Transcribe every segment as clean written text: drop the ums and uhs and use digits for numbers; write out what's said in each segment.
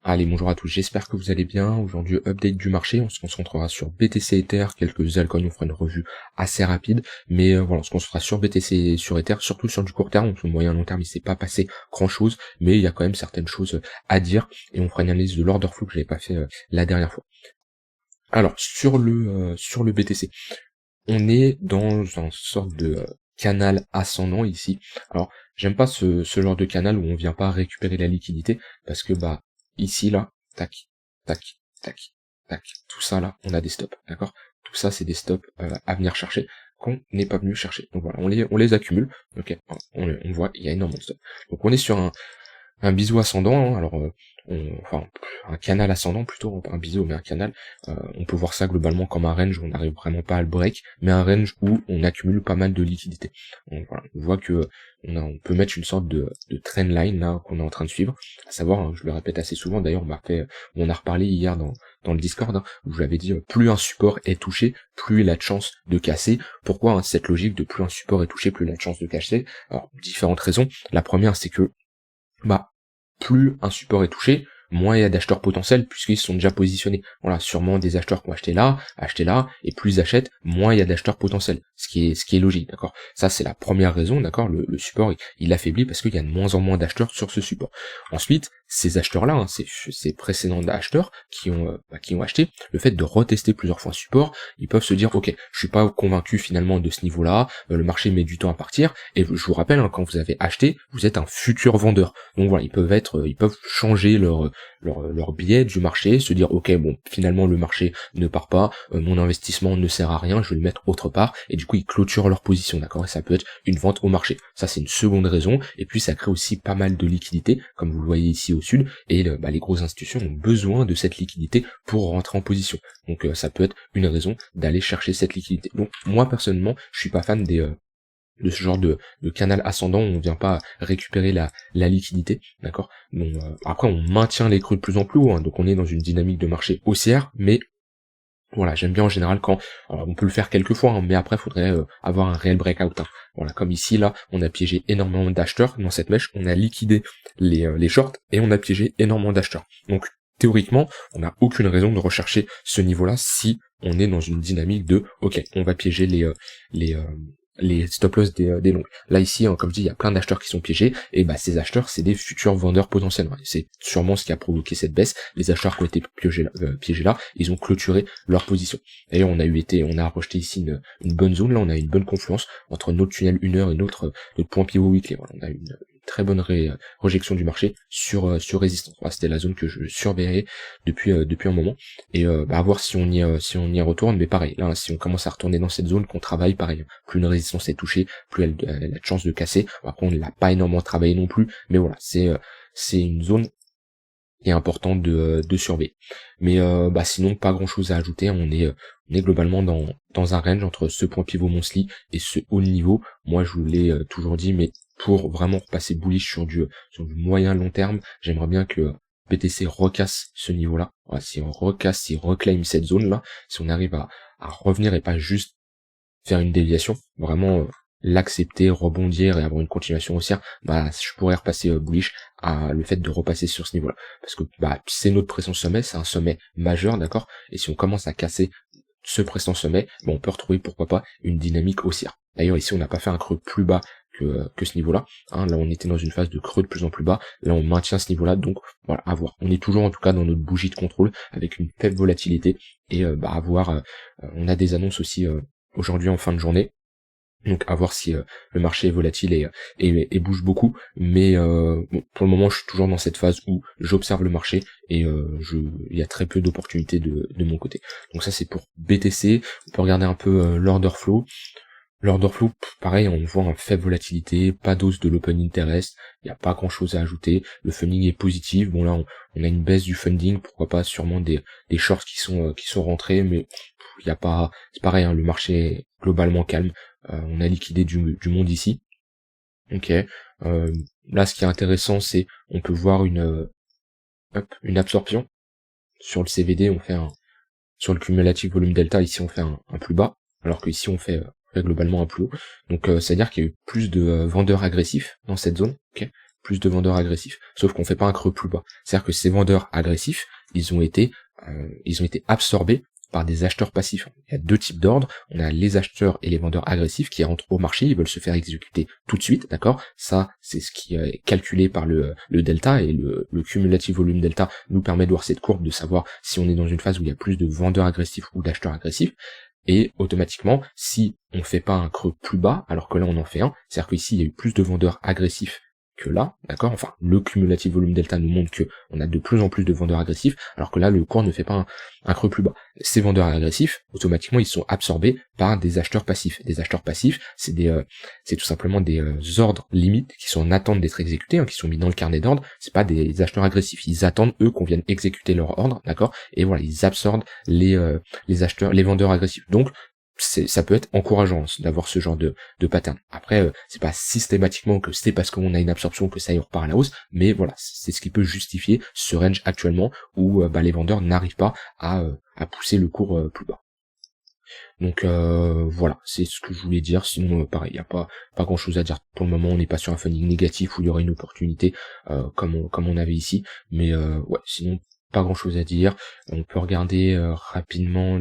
Allez, bonjour à tous, j'espère que vous allez bien. Aujourd'hui, update du marché, on se concentrera sur BTC Ether, quelques altcoins, on fera une revue assez rapide, mais voilà, on se concentrera sur BTC et sur Ether, surtout sur du court terme, donc le moyen long terme, il s'est pas passé grand chose, mais il y a quand même certaines choses à dire, et on fera une analyse de l'order flow que j'avais pas fait la dernière fois. Alors, sur le BTC, on est dans une sorte de canal ascendant ici. Alors, j'aime pas ce genre de canal où on vient pas récupérer la liquidité, parce que ici là, tac, tac, tac, tac, tout ça là, on a des stops, d'accord? Tout ça c'est des stops à venir chercher qu'on n'est pas venu chercher. Donc voilà, on les accumule, ok, on voit, il y a énormément de stops. Donc on est sur un biseau ascendant, hein. Alors enfin un canal ascendant plutôt, pas un biseau mais un canal. On peut voir ça globalement comme un range où on n'arrive vraiment pas à le break, mais un range où on accumule pas mal de liquidités. Donc voilà, on voit que on peut mettre une sorte de trend line là qu'on est en train de suivre, à savoir, hein, je le répète assez souvent, d'ailleurs on a reparlé hier dans le Discord, hein, où je l'avais dit, plus un support est touché, plus il a de chances de casser. Pourquoi hein, cette logique de plus un support est touché, plus il a de chances de casser? Alors différentes raisons. La première c'est que plus un support est touché, moins il y a d'acheteurs potentiels puisqu'ils sont déjà positionnés. Voilà, sûrement des acheteurs qui ont acheté là, et plus ils achètent, moins il y a d'acheteurs potentiels. Ce qui est logique, d'accord? Ça c'est la première raison, d'accord? Le support il affaiblit parce qu'il y a de moins en moins d'acheteurs sur ce support. Ensuite, ces acheteurs-là, hein, ces précédents acheteurs qui ont acheté, le fait de retester plusieurs fois un support, ils peuvent se dire ok, je suis pas convaincu finalement de ce niveau-là, le marché met du temps à partir, et je vous rappelle, hein, quand vous avez acheté, vous êtes un futur vendeur. Donc voilà, ils peuvent changer leur biais du marché, se dire ok bon finalement le marché ne part pas, mon investissement ne sert à rien, je vais le mettre autre part, et du coup ils clôturent leur position, d'accord? Et ça peut être une vente au marché. Ça c'est une seconde raison, et puis ça crée aussi pas mal de liquidité, comme vous le voyez ici au sud, et les grosses institutions ont besoin de cette liquidité pour rentrer en position. Donc ça peut être une raison d'aller chercher cette liquidité. Donc moi personnellement, je suis pas fan de ce genre de canal ascendant où on vient pas récupérer la liquidité, d'accord? Donc après on maintient les creux de plus en plus haut, hein, donc on est dans une dynamique de marché haussière, mais voilà, j'aime bien en général quand, alors on peut le faire quelques fois, hein, mais après faudrait avoir un réel breakout, hein. Voilà, comme ici là, on a piégé énormément d'acheteurs dans cette mèche, on a liquidé les shorts et on a piégé énormément d'acheteurs. Donc théoriquement, on n'a aucune raison de rechercher ce niveau-là si on est dans une dynamique de ok, on va piéger les stop loss des longs. Là ici, hein, comme je dis, il y a plein d'acheteurs qui sont piégés, et ces acheteurs, c'est des futurs vendeurs potentiels. C'est sûrement ce qui a provoqué cette baisse. Les acheteurs qui ont été piégés là, ils ont clôturé leur position. D'ailleurs, on a rejeté ici une bonne zone, là on a une bonne confluence entre notre tunnel 1 heure et notre point pivot weekly. Voilà, on a une très bonne rejection du marché sur résistance. Voilà, c'était la zone que je surveillais depuis un moment, et à voir si on y retourne, mais pareil, là si on commence à retourner dans cette zone qu'on travaille, pareil, plus une résistance est touchée, plus elle a de chance de casser. Après on ne l'a pas énormément travaillé non plus, mais voilà, c'est une zone qui est importante de surveiller. Mais sinon pas grand chose à ajouter, on est globalement dans un range entre ce point pivot monthly et ce haut niveau. Moi je vous l'ai toujours dit, mais pour vraiment repasser bullish sur du moyen long terme, j'aimerais bien que BTC recasse ce niveau-là. Voilà, si on reclaim cette zone-là, si on arrive à revenir et pas juste faire une déviation, vraiment l'accepter, rebondir et avoir une continuation haussière, je pourrais repasser bullish à le fait de repasser sur ce niveau-là. Parce que c'est notre précédent sommet, c'est un sommet majeur, d'accord? Et si on commence à casser ce précédent sommet, on peut retrouver pourquoi pas une dynamique haussière. D'ailleurs ici on n'a pas fait un creux plus bas que ce niveau-là, hein. Là on était dans une phase de creux de plus en plus bas, là on maintient ce niveau-là, donc voilà, à voir. On est toujours en tout cas dans notre bougie de contrôle avec une faible volatilité, et à voir, on a des annonces aussi aujourd'hui en fin de journée, donc à voir si le marché est volatile et bouge beaucoup, mais pour le moment je suis toujours dans cette phase où j'observe le marché, et il y a très peu d'opportunités de mon côté. Donc ça c'est pour BTC. On peut regarder un peu l'order flow. L'order flow, pareil, on voit une faible volatilité, pas d'hausse de l'open interest, il n'y a pas grand chose à ajouter, le funding est positif, bon là on a une baisse du funding, pourquoi pas sûrement des shorts qui sont rentrés, mais il y a pas, c'est pareil, hein, le marché est globalement calme, on a liquidé du monde ici. Ok, là ce qui est intéressant c'est, on peut voir une absorption sur le CVD, on fait sur le cumulatif volume delta, ici on fait un plus bas, alors que ici on fait globalement un plus haut. Donc c'est-à-dire qu'il y a eu plus de vendeurs agressifs dans cette zone, ok, plus de vendeurs agressifs, sauf qu'on fait pas un creux plus bas. C'est-à-dire que ces vendeurs agressifs, ils ont été absorbés par des acheteurs passifs. Il y a deux types d'ordres, on a les acheteurs et les vendeurs agressifs qui rentrent au marché, ils veulent se faire exécuter tout de suite, d'accord? Ça, c'est ce qui est calculé par le delta, et le cumulatif volume delta nous permet de voir cette courbe, de savoir si on est dans une phase où il y a plus de vendeurs agressifs ou d'acheteurs agressifs. Et automatiquement, si on fait pas un creux plus bas, alors que là on en fait un, c'est-à-dire qu'ici il y a eu plus de vendeurs agressifs que là, d'accord? Enfin, le cumulatif volume delta nous montre que on a de plus en plus de vendeurs agressifs, alors que là le cours ne fait pas un creux plus bas. Ces vendeurs agressifs, automatiquement, ils sont absorbés par des acheteurs passifs. Des acheteurs passifs, c'est tout simplement des ordres limites qui sont en attente d'être exécutés, hein, qui sont mis dans le carnet d'ordre. C'est pas des acheteurs agressifs. Ils attendent eux qu'on vienne exécuter leur ordre, d'accord? Et voilà, ils absorbent les vendeurs agressifs. Donc ça peut être encourageant d'avoir ce genre de pattern. Après, c'est pas systématiquement que c'est parce qu'on a une absorption que ça y repart à la hausse, mais voilà, c'est ce qui peut justifier ce range actuellement où les vendeurs n'arrivent pas à pousser le cours plus bas. Donc voilà, c'est ce que je voulais dire. Sinon, pareil, il n'y a pas grand chose à dire pour le moment. On n'est pas sur un funding négatif où il y aurait une opportunité comme on avait ici, mais ouais, sinon pas grand chose à dire. On peut regarder rapidement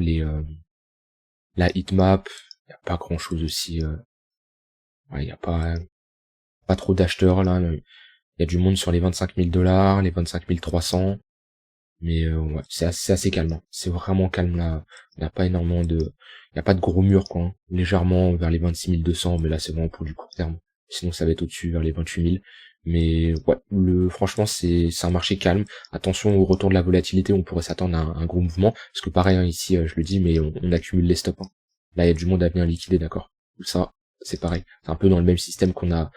la heatmap, il n'y a pas grand chose aussi, il n'y a pas trop d'acheteurs là, il y a du monde sur les 25 000 $, les 25 300, mais ouais, c'est assez calme, hein. C'est vraiment calme là, il n'y a pas énormément il n'y a pas de gros murs quoi, hein. Légèrement vers les 26 200, mais là c'est vraiment pour du court terme, sinon ça va être au-dessus vers les 28 000, mais ouais, franchement c'est un marché calme. Attention au retour de la volatilité, on pourrait s'attendre à un gros mouvement, parce que pareil, hein, ici je le dis, mais on accumule les stops, hein. Là il y a du monde à venir liquider, d'accord, ça c'est pareil, c'est un peu dans le même système qu'on a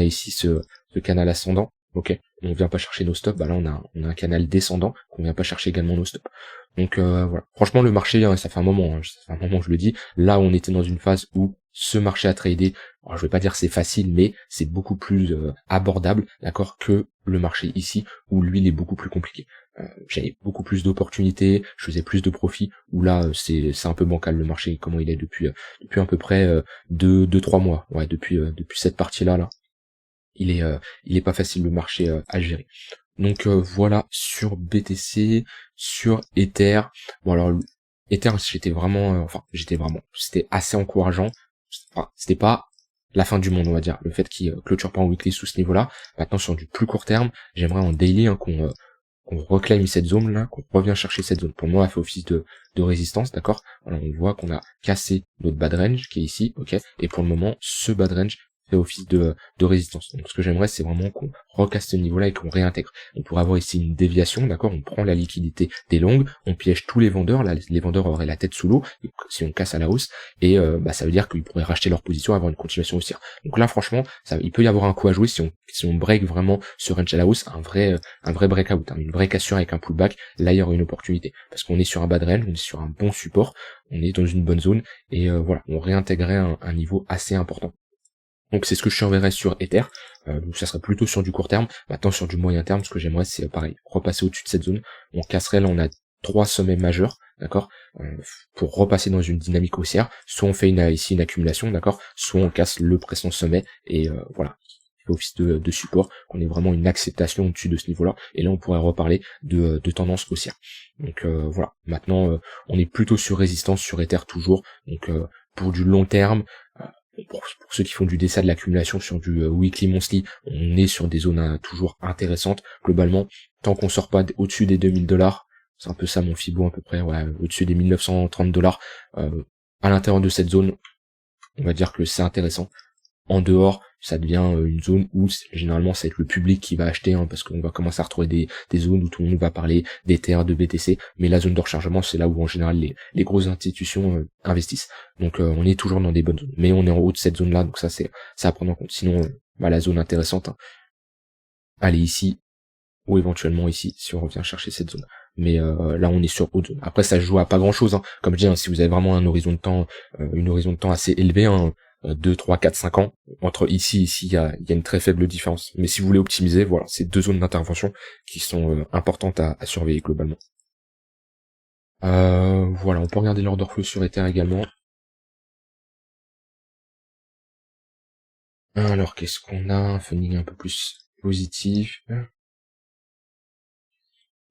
ici ce canal ascendant, ok, on vient pas chercher nos stops, bah là on a un canal descendant qu'on vient pas chercher également nos stops. Donc voilà, franchement le marché, hein, ça fait un moment que je le dis, là on était dans une phase où ce marché à trader, alors je vais pas dire c'est facile, mais c'est beaucoup plus abordable, d'accord, que le marché ici où lui il est beaucoup plus compliqué. J'avais beaucoup plus d'opportunités, je faisais plus de profits, où là c'est un peu bancal le marché, comment il est depuis à peu près 2-3 mois, ouais, depuis cette partie là il est pas facile le marché à gérer. Donc voilà sur BTC, sur Ether. Bon alors Ether c'était assez encourageant. Enfin, c'était pas la fin du monde, on va dire, le fait qu'il clôture pas en weekly sous ce niveau-là. Maintenant sur du plus court terme, j'aimerais en daily qu'on reclaime cette zone là, qu'on revient chercher cette zone. Pour moi, elle fait office de résistance, d'accord. Voilà, on voit qu'on a cassé notre bad range qui est ici, ok. Et pour le moment, ce bad range fait office de résistance. Donc ce que j'aimerais, c'est vraiment qu'on recasse ce niveau-là et qu'on réintègre. On pourrait avoir ici une déviation, d'accord. On prend la liquidité des longues, on piège tous les vendeurs. Là, les vendeurs auraient la tête sous l'eau si on casse à la hausse, et ça veut dire qu'ils pourraient racheter leur position et avoir une continuation haussière. Donc là, franchement, il peut y avoir un coup à jouer si on break vraiment ce range à la hausse, un vrai breakout, hein, une vraie cassure avec un pullback. Là, il y aura une opportunité parce qu'on est sur un bad range, on est sur un bon support, on est dans une bonne zone, et voilà, on réintégrerait un niveau assez important. Donc c'est ce que je surveillerais sur Ether, donc ça serait plutôt sur du court terme. Maintenant sur du moyen terme, ce que j'aimerais, c'est pareil, repasser au-dessus de cette zone. On casserait, là on a 3 sommets majeurs, d'accord, pour repasser dans une dynamique haussière. Soit on fait ici une accumulation, d'accord, soit on casse le précédent sommet, et voilà, il fait office de support, qu'on ait vraiment une acceptation au-dessus de ce niveau-là, et là on pourrait reparler de tendance haussière. Donc voilà, maintenant on est plutôt sur résistance sur Ether toujours, donc pour du long terme, pour ceux qui font du dessin de l'accumulation sur du weekly monthly, on est sur des zones toujours intéressantes. Globalement, tant qu'on sort pas au-dessus des 2000 $, c'est un peu ça mon Fibo à peu près, ouais, au-dessus des 1930 $, à l'intérieur de cette zone, on va dire que c'est intéressant. En dehors, ça devient une zone où généralement ça va être le public qui va acheter, hein, parce qu'on va commencer à retrouver des zones où tout le monde va parler d'Ether, de BTC, mais la zone de rechargement, c'est là où en général les grosses institutions investissent. Donc on est toujours dans des bonnes zones, mais on est en haut de cette zone là, donc ça c'est à prendre en compte. Sinon la zone intéressante, hein, elle est ici, ou éventuellement ici si on revient chercher cette zone. Mais là on est sur haute zone. Après ça se joue à pas grand chose, hein. Comme je dis, hein, si vous avez vraiment un horizon de temps, une horizon de temps assez élevé, hein, 2, 3, 4, 5 ans, entre ici, il y a une très faible différence. Mais si vous voulez optimiser, voilà, c'est 2 zones d'intervention qui sont importantes à surveiller globalement. Voilà, on peut regarder l'order flow sur Ether également. Alors, qu'est-ce qu'on a? Un funding un peu plus positif.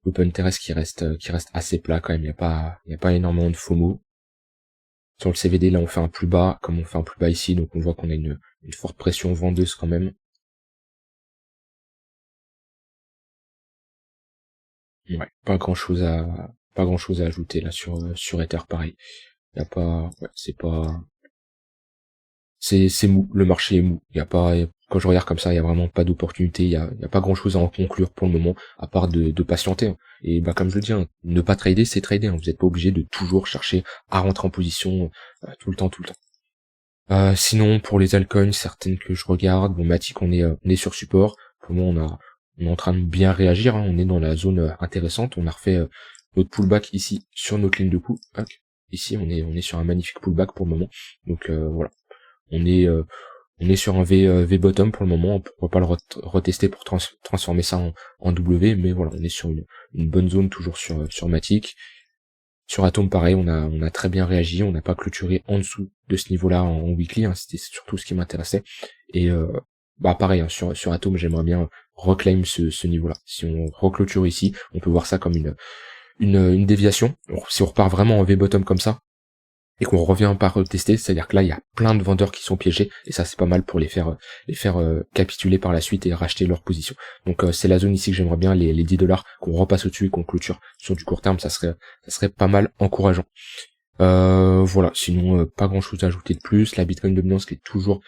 L'open terrestre qui reste assez plat quand même, il y a pas énormément de FOMO. Sur le CVD, là, on fait un plus bas, comme on fait un plus bas ici, donc on voit qu'on a une forte pression vendeuse quand même. Ouais, pas grand chose à ajouter là sur Ether, pareil. Y a pas, ouais, c'est mou, le marché est mou. Quand je regarde comme ça, il y a vraiment pas d'opportunité, il y a pas grand chose à en conclure pour le moment, à part de patienter, hein. Et bah, comme je le dis, hein, ne pas trader, c'est trader, hein. Vous n'êtes pas obligé de toujours chercher à rentrer en position, tout le temps. Sinon, pour les altcoins, certaines que je regarde, bon, Matic, on est sur support. Pour le moment, on est en train de bien réagir, hein. On est dans la zone intéressante. On a refait notre pullback ici sur notre ligne de coup. Hop. Ici, on est sur un magnifique pullback pour le moment. Donc voilà, on est euh, on est sur un V bottom pour le moment. Pourquoi pas le retester pour transformer ça en W, mais voilà, on est sur une bonne zone toujours sur Matic. Sur Atom, pareil, on a très bien réagi, on n'a pas clôturé en dessous de ce niveau-là en weekly, hein, c'était surtout ce qui m'intéressait. Et bah pareil, hein, sur Atom, j'aimerais bien reclaim ce niveau-là. Si on reclôture ici, on peut voir ça comme une déviation. Si on repart vraiment en V-bottom comme ça, et qu'on revient par tester, c'est-à-dire que là il y a plein de vendeurs qui sont piégés, et ça c'est pas mal pour les faire capituler par la suite et racheter leur position. Donc c'est la zone ici que j'aimerais bien, les 10 $, qu'on repasse au-dessus et qu'on clôture sur du court terme, ça serait pas mal encourageant. Voilà, sinon pas grand chose à ajouter de plus. La Bitcoin dominance qui est toujours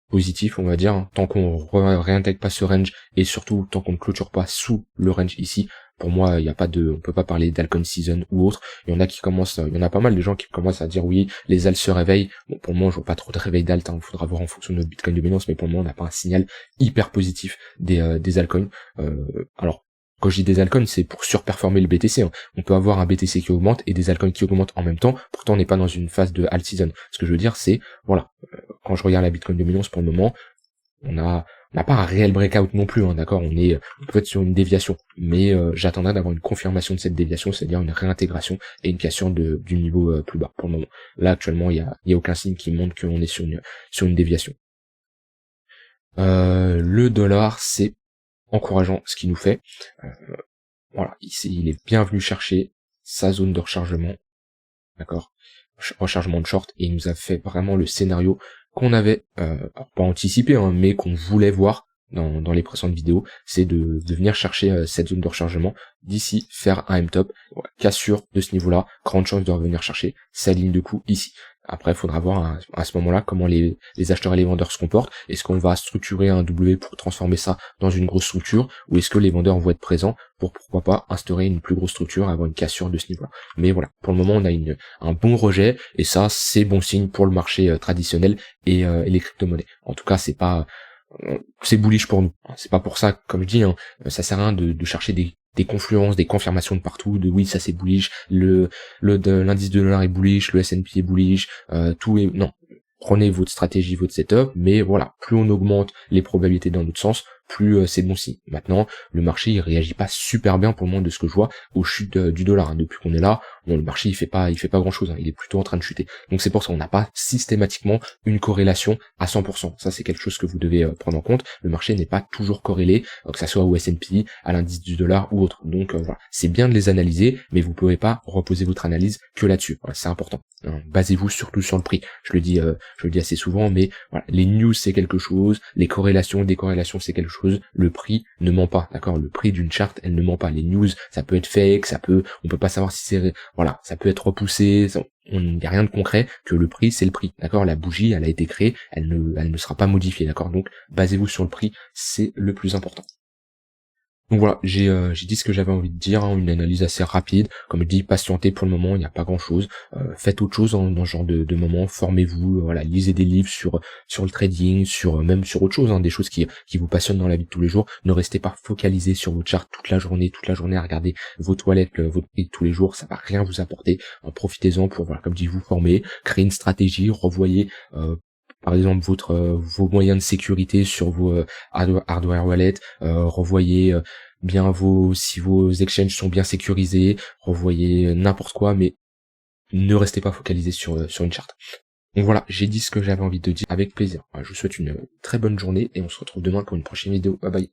positif, on va dire, hein. Tant qu'on réintègre pas ce range, et surtout tant qu'on ne clôture pas sous le range ici, pour moi il y a pas on peut pas parler d'alcon season ou autre. Il y en a qui commencent, il y en a pas mal de gens qui commencent à dire oui, les alts se réveillent. Bon, pour le moment je vois pas trop de réveil d'alt, hein. Il faudra voir en fonction de notre Bitcoin dominance, mais pour le moment on n'a pas un signal hyper positif des altcoins. Alors quand je dis des altcoins, c'est pour surperformer le BTC, hein. On peut avoir un BTC qui augmente et des altcoins qui augmentent en même temps, pourtant on n'est pas dans une phase de alt season. Ce que je veux dire c'est, voilà, quand je regarde la Bitcoin dominance pour le moment, on n'a pas un réel breakout non plus, hein, d'accord, on peut être sur une déviation, mais j'attendrai d'avoir une confirmation de cette déviation, c'est-à-dire une réintégration et une cassure du niveau plus bas pour le moment. Là actuellement il y a aucun signe qui montre qu'on est sur une déviation. Le dollar, c'est encourageant ce qu'il nous fait. Euh, voilà, ici il est bien venu chercher sa zone de rechargement, d'accord, rechargement de short, et il nous a fait vraiment le scénario qu'on avait pas anticipé, hein, mais qu'on voulait voir dans les précédentes vidéos, c'est de venir chercher cette zone de rechargement, d'ici faire un M-top, voilà, cassure de ce niveau-là, grande chance de revenir chercher sa ligne de coup ici. Après, il faudra voir à ce moment-là comment les acheteurs et les vendeurs se comportent. Est-ce qu'on va structurer un W pour transformer ça dans une grosse structure, ou est-ce que les vendeurs vont être présents pour, pourquoi pas, instaurer une plus grosse structure, avoir une cassure de ce niveau-là. Mais voilà, pour le moment, on a un bon rejet, et ça, c'est bon signe pour le marché traditionnel et les crypto-monnaies. En tout cas, c'est bullish pour nous. C'est pas pour ça, comme je dis, hein, ça sert à rien de chercher des confluences, des confirmations de partout, de oui, ça c'est bullish, l'indice de dollar est bullish, le S&P est bullish, tout est, non. Prenez votre stratégie, votre setup, mais voilà, plus on augmente les probabilités dans notre sens, plus c'est bon signe. Maintenant, le marché il réagit pas super bien pour le moment de ce que je vois aux chutes du dollar, hein. Depuis qu'on est là, bon, le marché il fait pas grand chose, hein. Il est plutôt en train de chuter. Donc c'est pour ça qu'on n'a pas systématiquement une corrélation à 100%. Ça c'est quelque chose que vous devez prendre en compte. Le marché n'est pas toujours corrélé, que ça soit au S&P, à l'indice du dollar ou autre. Donc voilà, c'est bien de les analyser, mais vous pouvez pas reposer votre analyse que là-dessus. Voilà, c'est important, hein. Basez-vous surtout sur le prix. Je le dis assez souvent, mais voilà, les news c'est quelque chose, les corrélations, décorrélations c'est quelque chose, le prix ne ment pas, d'accord, le prix d'une charte, elle ne ment pas, les news, ça peut être fake, on peut pas savoir si c'est, voilà, ça peut être repoussé, il n'y a rien de concret, que le prix c'est le prix, d'accord, la bougie, elle a été créée, elle ne sera pas modifiée, d'accord, donc basez-vous sur le prix, c'est le plus important. Donc voilà, j'ai dit ce que j'avais envie de dire, hein, une analyse assez rapide. Comme je dis, patientez pour le moment, il n'y a pas grand chose. Faites autre chose dans ce genre de moment, formez-vous, voilà, lisez des livres sur le trading, même sur autre chose, hein, des choses qui vous passionnent dans la vie de tous les jours. Ne restez pas focalisé sur votre chart toute la journée à regarder vos toilettes, votre prix de tous les jours, ça va rien vous apporter. Profitez-en pour, voilà, comme je dis, vous former, créer une stratégie, revoyez par exemple vos moyens de sécurité sur vos hardware wallet, revoyez bien si vos exchanges sont bien sécurisés, revoyez n'importe quoi, mais ne restez pas focalisé sur une charte. Donc voilà, j'ai dit ce que j'avais envie de dire avec plaisir. Voilà, je vous souhaite une très bonne journée et on se retrouve demain pour une prochaine vidéo. Bye bye.